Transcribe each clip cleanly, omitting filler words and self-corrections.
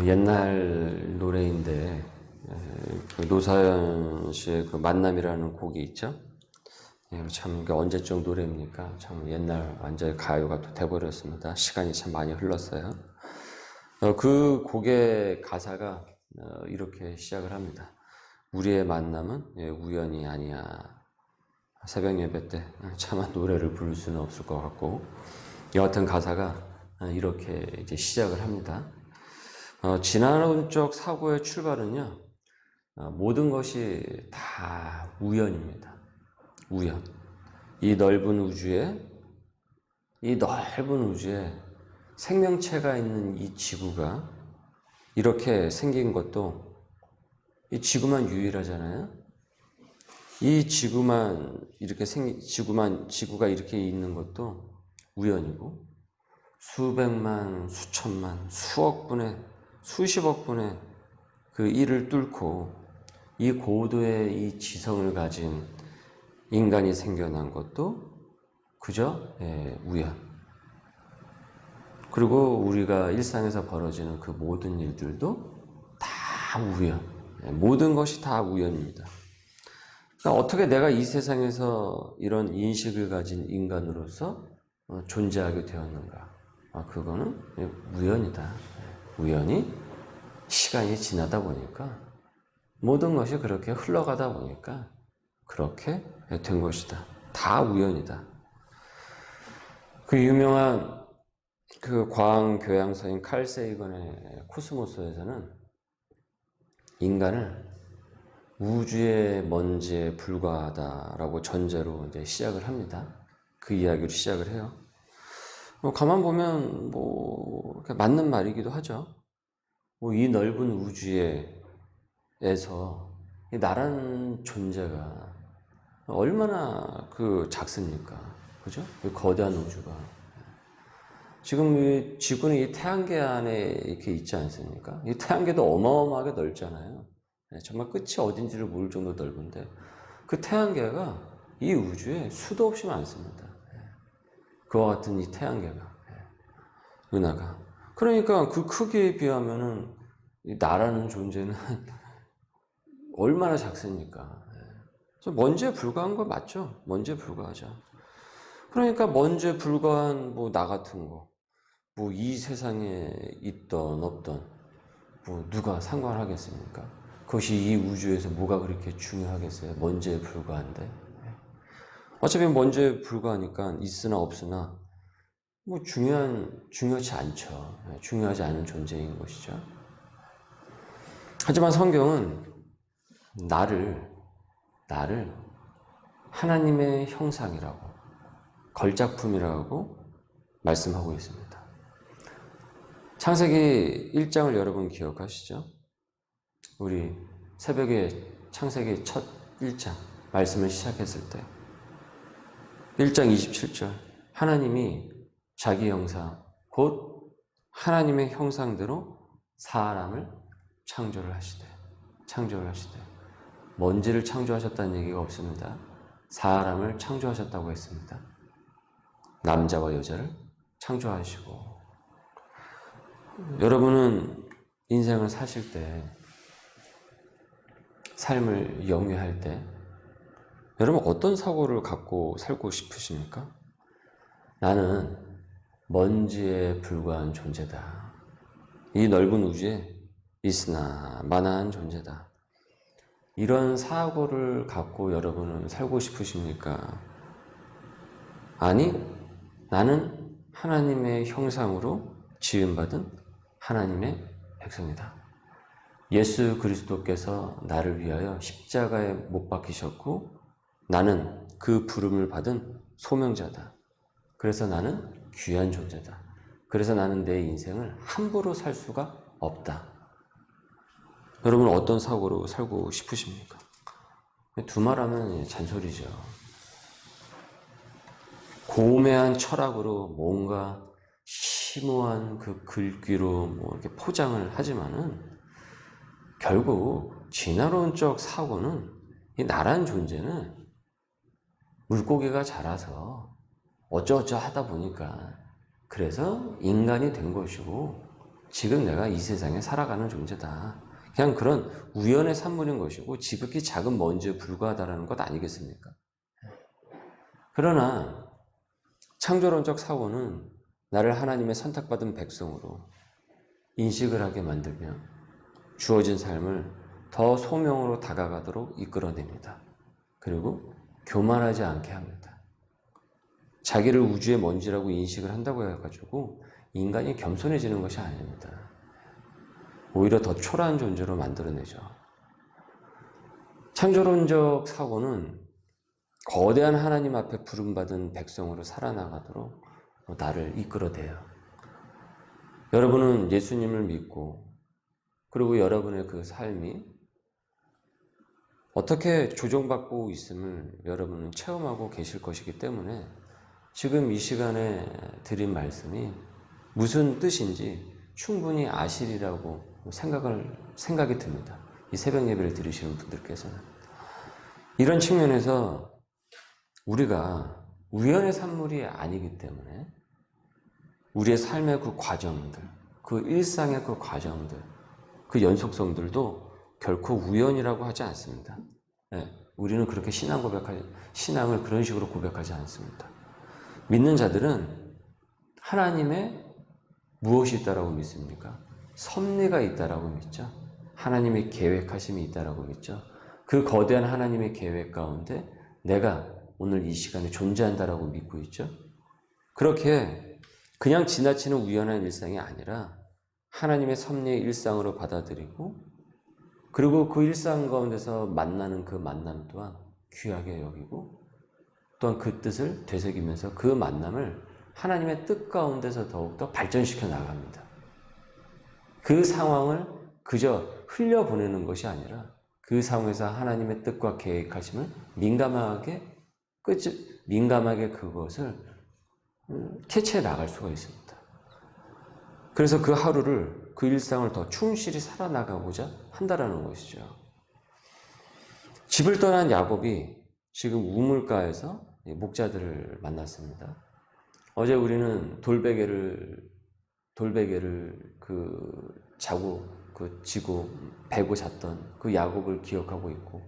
옛날 노래인데 그 노사연 씨의 그 만남이라는 곡이 있죠. 참 언제적 노래입니까? 참 옛날 완전 가요가 또 돼버렸습니다. 시간이 참 많이 흘렀어요. 그 곡의 가사가 이렇게 시작을 합니다. 우리의 만남은 우연이 아니야. 새벽 예배 때 차마 노래를 부를 수는 없을 것 같고, 여하튼 가사가 이렇게 이제 시작을 합니다. 지나온 적 사고의 출발은요, 모든 것이 다 우연입니다. 우연. 이 넓은 우주에 생명체가 있는 이 지구가 이렇게 생긴 것도 이 지구만 유일하잖아요. 이 지구가 이렇게 있는 것도 우연이고, 수백만, 수천만, 수억 분의, 수십억 분의 그 일을 뚫고 이 고도의 이 지성을 가진 인간이 생겨난 것도 그저 우연. 그리고 우리가 일상에서 벌어지는 그 모든 일들도 다 우연. 모든 것이 다 우연입니다. 그러니까 어떻게 내가 이 세상에서 이런 인식을 가진 인간으로서 존재하게 되었는가? 그거는 우연이다. 우연히 시간이 지나다 보니까 모든 것이 그렇게 흘러가다 보니까 그렇게 된 것이다. 다 우연이다. 그 유명한 그 과학 교양서인 칼 세이건의 코스모스에서는 인간을 우주의 먼지에 불과하다라고 전제로 이제 시작을 합니다. 그 이야기로 시작을 해요. 가만 보면 맞는 말이기도 하죠. 이 넓은 우주에서 나라는 존재가 얼마나 작습니까? 그죠? 거대한 우주가. 지금 이 지구는 이 태양계 안에 이렇게 있지 않습니까? 이 태양계도 어마어마하게 넓잖아요. 정말 끝이 어딘지를 모를 정도 넓은데 그 태양계가 이 우주에 수도 없이 많습니다. 그와 같은 이 태양계가, 은하가. 그러니까 그 크기에 비하면은 나라는 존재는 얼마나 작습니까? 먼지에 불과한 거 맞죠? 먼지에 불과하죠. 그러니까 먼지에 불과한 나 같은 거, 이 세상에 있던 없던 누가 상관하겠습니까? 그것이 이 우주에서 뭐가 그렇게 중요하겠어요? 먼지에 불과한데. 어차피 먼지에 불과하니까 있으나 없으나 중요하지 않죠. 중요하지 않은 존재인 것이죠. 하지만 성경은 나를 하나님의 형상이라고, 걸작품이라고 말씀하고 있습니다. 창세기 1장을 여러분 기억하시죠? 우리 새벽에 창세기 첫 1장 말씀을 시작했을 때 1장 27절 하나님이 자기 형상 곧 하나님의 형상대로 사람을 창조를 하시되 먼지를 창조하셨다는 얘기가 없습니다. 사람을 창조하셨다고 했습니다. 남자와 여자를 창조하시고, 여러분은 인생을 사실 때, 삶을 영위할 때 여러분 어떤 사고를 갖고 살고 싶으십니까? 나는 먼지에 불과한 존재다. 이 넓은 우주에 있으나 마나한 존재다. 이런 사고를 갖고 여러분은 살고 싶으십니까? 아니, 나는 하나님의 형상으로 지음받은 하나님의 백성이다. 예수 그리스도께서 나를 위하여 십자가에 못 박히셨고 나는 그 부름을 받은 소명자다. 그래서 나는 귀한 존재다. 그래서 나는 내 인생을 함부로 살 수가 없다. 여러분 어떤 사고로 살고 싶으십니까? 두말하면 잔소리죠. 고매한 철학으로 뭔가 심오한 그 글귀로 이렇게 포장을 하지만은 결국 진화론적 사고는 이 나라는 존재는 물고기가 자라서 어쩌어쩌 하다 보니까 그래서 인간이 된 것이고 지금 내가 이 세상에 살아가는 존재다. 그냥 그런 우연의 산물인 것이고 지극히 작은 먼지에 불과하다는 것 아니겠습니까? 그러나 창조론적 사고는 나를 하나님의 선택받은 백성으로 인식을 하게 만들며 주어진 삶을 더 소명으로 다가가도록 이끌어냅니다. 그리고 교만하지 않게 합니다. 자기를 우주의 먼지라고 인식을 한다고 해가지고 인간이 겸손해지는 것이 아닙니다. 오히려 더 초라한 존재로 만들어내죠. 창조론적 사고는 거대한 하나님 앞에 부름받은 백성으로 살아나가도록 나를 이끌어내요. 여러분은 예수님을 믿고 그리고 여러분의 그 삶이 어떻게 조정받고 있음을 여러분은 체험하고 계실 것이기 때문에 지금 이 시간에 드린 말씀이 무슨 뜻인지 충분히 아시리라고 생각이 듭니다. 이 새벽 예배를 들으시는 분들께서는. 이런 측면에서 우리가 우연의 산물이 아니기 때문에 우리의 삶의 그 과정들, 그 일상의 그 과정들, 그 연속성들도 결코 우연이라고 하지 않습니다. 네, 우리는 그렇게 신앙을 그런 식으로 고백하지 않습니다. 믿는 자들은 하나님의 무엇이 있다라고 믿습니까? 섭리가 있다라고 믿죠. 하나님의 계획하심이 있다라고 믿죠. 그 거대한 하나님의 계획 가운데 내가 오늘 이 시간에 존재한다라고 믿고 있죠. 그렇게 그냥 지나치는 우연한 일상이 아니라 하나님의 섭리의 일상으로 받아들이고 그리고 그 일상 가운데서 만나는 그 만남 또한 귀하게 여기고 또한 그 뜻을 되새기면서 그 만남을 하나님의 뜻 가운데서 더욱더 발전시켜 나갑니다. 그 상황을 그저 흘려보내는 것이 아니라 그 상황에서 하나님의 뜻과 계획하심을 민감하게 그것을 캐치해 나갈 수가 있습니다. 그래서 그 하루를, 그 일상을 더 충실히 살아나가고자 한다라는 것이죠. 집을 떠난 야곱이 지금 우물가에서 목자들을 만났습니다. 어제 우리는 돌베개를 지고 베고 잤던 그 야곱을 기억하고 있고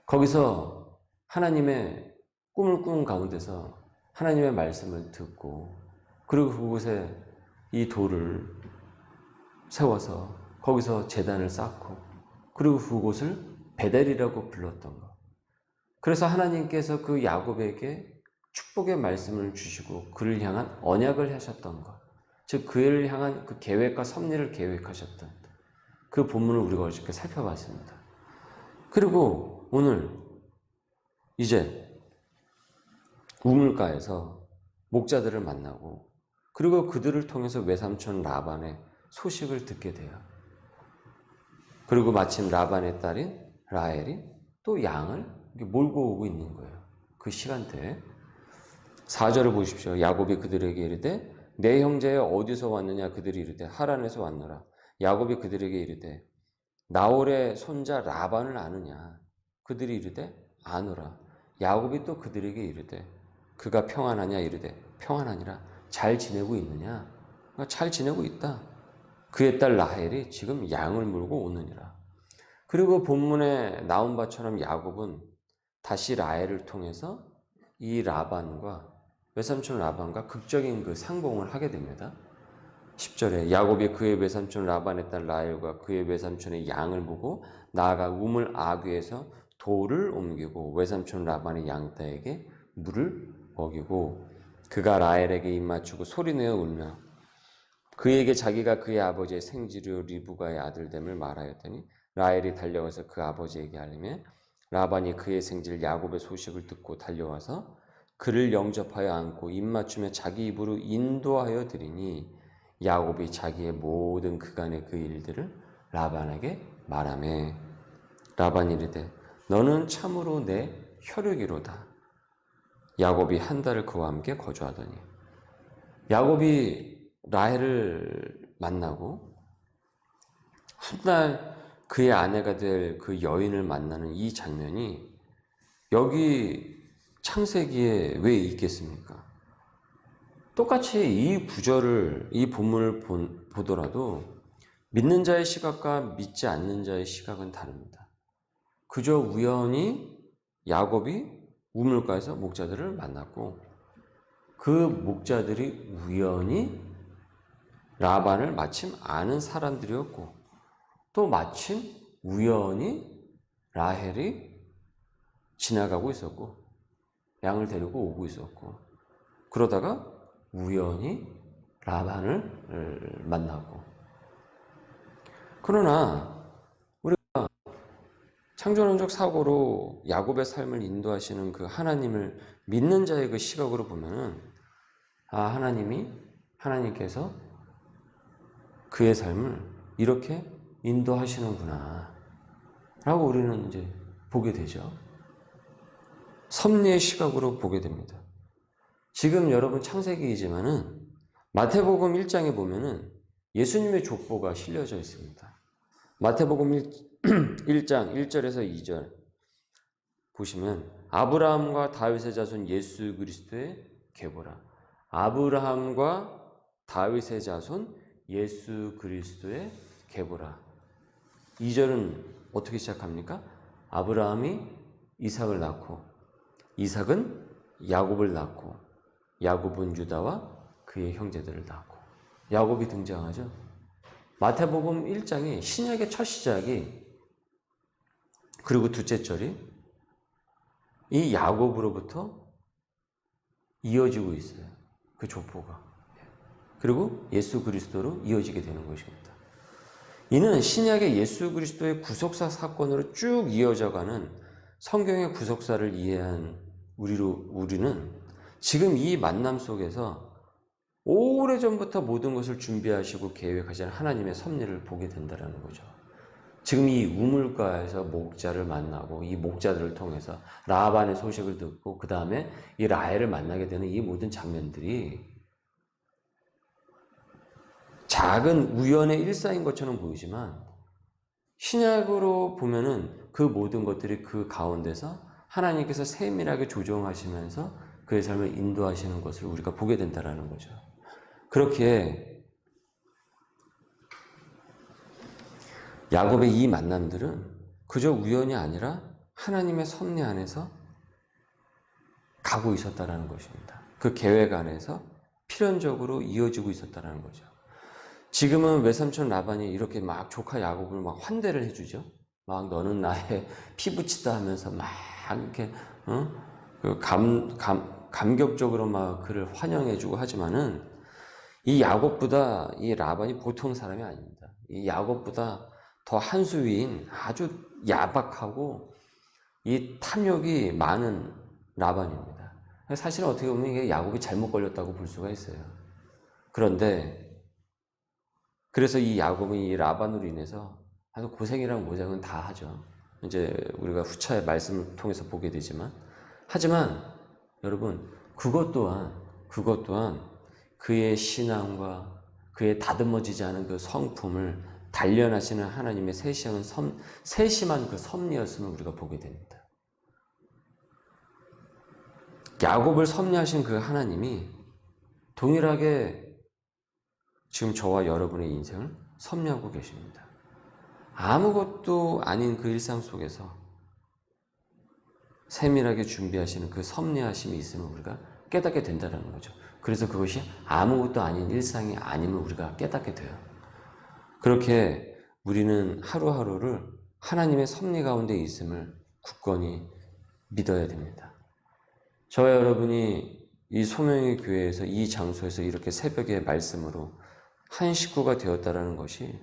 거기서 하나님의 꿈을 꾸는 가운데서 하나님의 말씀을 듣고 그리고 그곳에 이 돌을 세워서 거기서 제단을 쌓고 그리고 그곳을 베델이라고 불렀던 것. 그래서 하나님께서 그 야곱에게 축복의 말씀을 주시고 그를 향한 언약을 하셨던 것. 즉 그를 향한 그 계획과 섭리를 계획하셨던 그 본문을 우리가 어저께 살펴봤습니다. 그리고 오늘 이제 우물가에서 목자들을 만나고 그리고 그들을 통해서 외삼촌 라반의 소식을 듣게 돼요. 그리고 마침 라반의 딸인 라헬이 또 양을 몰고 오고 있는 거예요. 그 시간대에. 4절을 보십시오. 야곱이 그들에게 이르되 내 형제여 어디서 왔느냐 그들이 이르되 하란에서 왔노라. 야곱이 그들에게 이르되 나홀의 손자 라반을 아느냐 그들이 이르되 아노라. 야곱이 또 그들에게 이르되 그가 평안하냐 이르되 평안하니라. 잘 지내고 있느냐? 잘 지내고 있다. 그의 딸 라헬이 지금 양을 물고 오느니라. 그리고 본문에 나온 바처럼 야곱은 다시 라헬을 통해서 이 외삼촌 라반과 극적인 그 상봉을 하게 됩니다. 10절에 야곱이 그의 외삼촌 라반의 딸 라헬과 그의 외삼촌의 양을 보고 나아가 우물 아귀에서 돌을 옮기고 외삼촌 라반의 양떼에게 물을 먹이고 그가 라헬에게 입맞추고 소리내어 울며 그에게 자기가 그의 아버지의 생지류 리브가의 아들됨을 말하였더니 라헬이 달려와서 그 아버지에게 알리매 라반이 그의 생질 야곱의 소식을 듣고 달려와서 그를 영접하여 안고 입맞추며 자기 입으로 인도하여 드리니 야곱이 자기의 모든 그간의 그 일들을 라반에게 말하매 라반이 이르되 너는 참으로 내 혈육이로다. 야곱이 한 달을 그와 함께 거주하더니 야곱이 라헬을 만나고 훗날 그의 아내가 될 그 여인을 만나는 이 장면이 여기 창세기에 왜 있겠습니까? 똑같이 이 본문을 보더라도 믿는 자의 시각과 믿지 않는 자의 시각은 다릅니다. 그저 우연히 야곱이 우물가에서 목자들을 만났고 그 목자들이 우연히 라반을 마침 아는 사람들이었고 또 마침 우연히 라헬이 지나가고 있었고 양을 데리고 오고 있었고 그러다가 우연히 라반을 만나고 그러나 우리가 창조론적 사고로 야곱의 삶을 인도하시는 그 하나님을 믿는 자의 그 시각으로 보면은 하나님께서 그의 삶을 이렇게 인도하시는구나 라고 우리는 이제 보게 되죠. 섭리의 시각으로 보게 됩니다. 지금 여러분 창세기이지만은 마태복음 1장에 보면은 예수님의 족보가 실려져 있습니다. 마태복음 1장 1절에서 2절 보시면 아브라함과 다윗의 자손 예수 그리스도의 계보라. 아브라함과 다윗의 자손 예수 그리스도의 계보라. 2절은 어떻게 시작합니까? 아브라함이 이삭을 낳고 이삭은 야곱을 낳고 야곱은 유다와 그의 형제들을 낳고 야곱이 등장하죠. 마태복음 1장이 신약의 첫 시작이 그리고 둘째 절이 이 야곱으로부터 이어지고 있어요. 그 족보가. 그리고 예수 그리스도로 이어지게 되는 것입니다. 이는 신약의 예수 그리스도의 구속사 사건으로 쭉 이어져가는 성경의 구속사를 이해한 우리는 지금 이 만남 속에서 오래전부터 모든 것을 준비하시고 계획하시는 하나님의 섭리를 보게 된다는 거죠. 지금 이 우물가에서 목자를 만나고 이 목자들을 통해서 라반의 소식을 듣고 그 다음에 이 라헬을 만나게 되는 이 모든 장면들이 작은 우연의 일상인 것처럼 보이지만 신약으로 보면은 그 모든 것들이 그 가운데서 하나님께서 세밀하게 조정하시면서 그의 삶을 인도하시는 것을 우리가 보게 된다는 거죠. 그렇기에 야곱의 이 만남들은 그저 우연이 아니라 하나님의 섭리 안에서 가고 있었다는 것입니다. 그 계획 안에서 필연적으로 이어지고 있었다는 거죠. 지금은 외삼촌 라반이 이렇게 막 조카 야곱을 막 환대를 해주죠. 막 너는 나의 피부치다 하면서 막 이렇게 감격적으로 막 그를 환영해주고 하지만은 이 야곱보다 이 라반이 보통 사람이 아닙니다. 이 야곱보다 더 한 수 위인 아주 야박하고 이 탐욕이 많은 라반입니다. 사실은 어떻게 보면 이게 야곱이 잘못 걸렸다고 볼 수가 있어요. 그런데 그래서 이 야곱은 이 라반으로 인해서 아주 고생이랑 모장은 다 하죠. 이제 우리가 후차의 말씀을 통해서 보게 되지만 하지만 여러분 그것 또한 그의 신앙과 그의 다듬어지지 않은 그 성품을 단련하시는 하나님의 세심한 그 섭리였음을 우리가 보게 됩니다. 야곱을 섭리하신 그 하나님이 동일하게 지금 저와 여러분의 인생을 섭리하고 계십니다. 아무것도 아닌 그 일상 속에서 세밀하게 준비하시는 그 섭리하심이 있음을 우리가 깨닫게 된다는 거죠. 그래서 그것이 아무것도 아닌 일상이 아님을 우리가 깨닫게 돼요. 그렇게 우리는 하루하루를 하나님의 섭리 가운데 있음을 굳건히 믿어야 됩니다. 저와 여러분이 이 소명의 교회에서 이 장소에서 이렇게 새벽의 말씀으로 한 식구가 되었다는 것이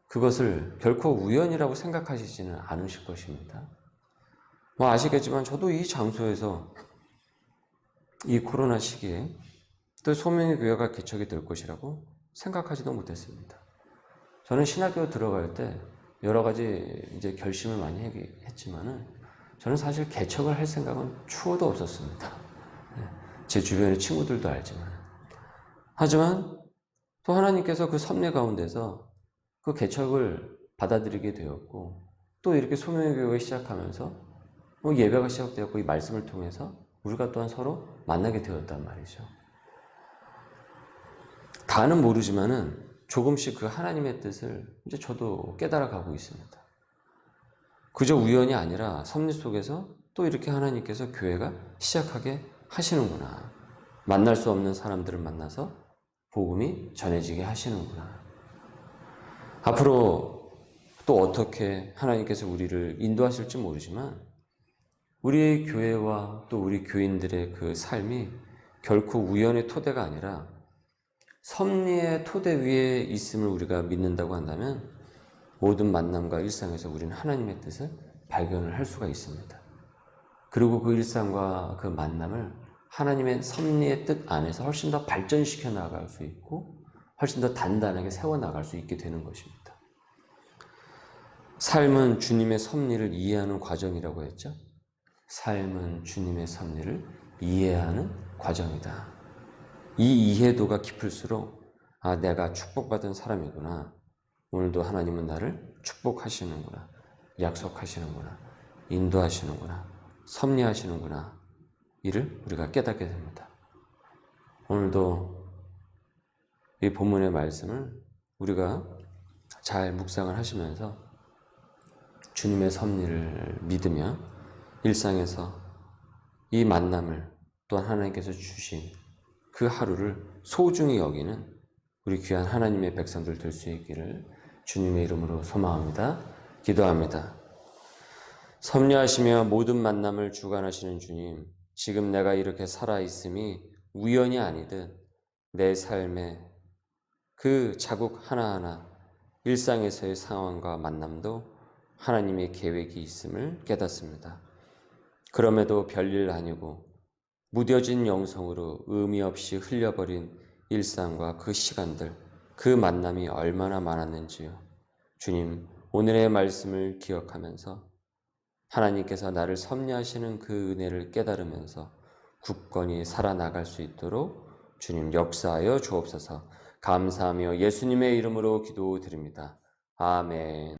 그것을 결코 우연이라고 생각하시지는 않으실 것입니다. 아시겠지만 저도 이 장소에서 이 코로나 시기에 또 소명의 교회가 개척이 될 것이라고 생각하지도 못했습니다. 저는 신학교 들어갈 때 여러 가지 이제 결심을 많이 했지만은 저는 사실 개척을 할 생각은 추호도 없었습니다. 제 주변의 친구들도 알지만. 하지만 또 하나님께서 그 섭리 가운데서 그 개척을 받아들이게 되었고 또 이렇게 소명의 교회가 시작하면서 예배가 시작되었고 이 말씀을 통해서 우리가 또한 서로 만나게 되었단 말이죠. 다는 모르지만은 조금씩 그 하나님의 뜻을 이제 저도 깨달아가고 있습니다. 그저 우연이 아니라 섭리 속에서 또 이렇게 하나님께서 교회가 시작하게 하시는구나. 만날 수 없는 사람들을 만나서 복음이 전해지게 하시는구나. 앞으로 또 어떻게 하나님께서 우리를 인도하실지 모르지만 우리의 교회와 또 우리 교인들의 그 삶이 결코 우연의 토대가 아니라 섭리의 토대 위에 있음을 우리가 믿는다고 한다면 모든 만남과 일상에서 우리는 하나님의 뜻을 발견을 할 수가 있습니다. 그리고 그 일상과 그 만남을 하나님의 섭리의 뜻 안에서 훨씬 더 발전시켜 나갈 수 있고 훨씬 더 단단하게 세워나갈 수 있게 되는 것입니다. 삶은 주님의 섭리를 이해하는 과정이라고 했죠. 삶은 주님의 섭리를 이해하는 과정이다. 이 이해도가 깊을수록 내가 축복받은 사람이구나. 오늘도 하나님은 나를 축복하시는구나. 약속하시는구나. 인도하시는구나. 섭리하시는구나. 이를 우리가 깨닫게 됩니다. 오늘도 이 본문의 말씀을 우리가 잘 묵상을 하시면서 주님의 섭리를 믿으며 일상에서 이 만남을 또한 하나님께서 주신 그 하루를 소중히 여기는 우리 귀한 하나님의 백성들 될 수 있기를 주님의 이름으로 소망합니다. 기도합니다. 섭리하시며 모든 만남을 주관하시는 주님, 지금 내가 이렇게 살아있음이 우연이 아니듯 내 삶의 그 자국 하나하나 일상에서의 상황과 만남도 하나님의 계획이 있음을 깨닫습니다. 그럼에도 별일 아니고 무뎌진 영성으로 의미 없이 흘려버린 일상과 그 시간들, 그 만남이 얼마나 많았는지요. 주님, 오늘의 말씀을 기억하면서 하나님께서 나를 섭리하시는 그 은혜를 깨달으면서 굳건히 살아나갈 수 있도록 주님 역사하여 주옵소서. 감사하며 예수님의 이름으로 기도드립니다. 아멘.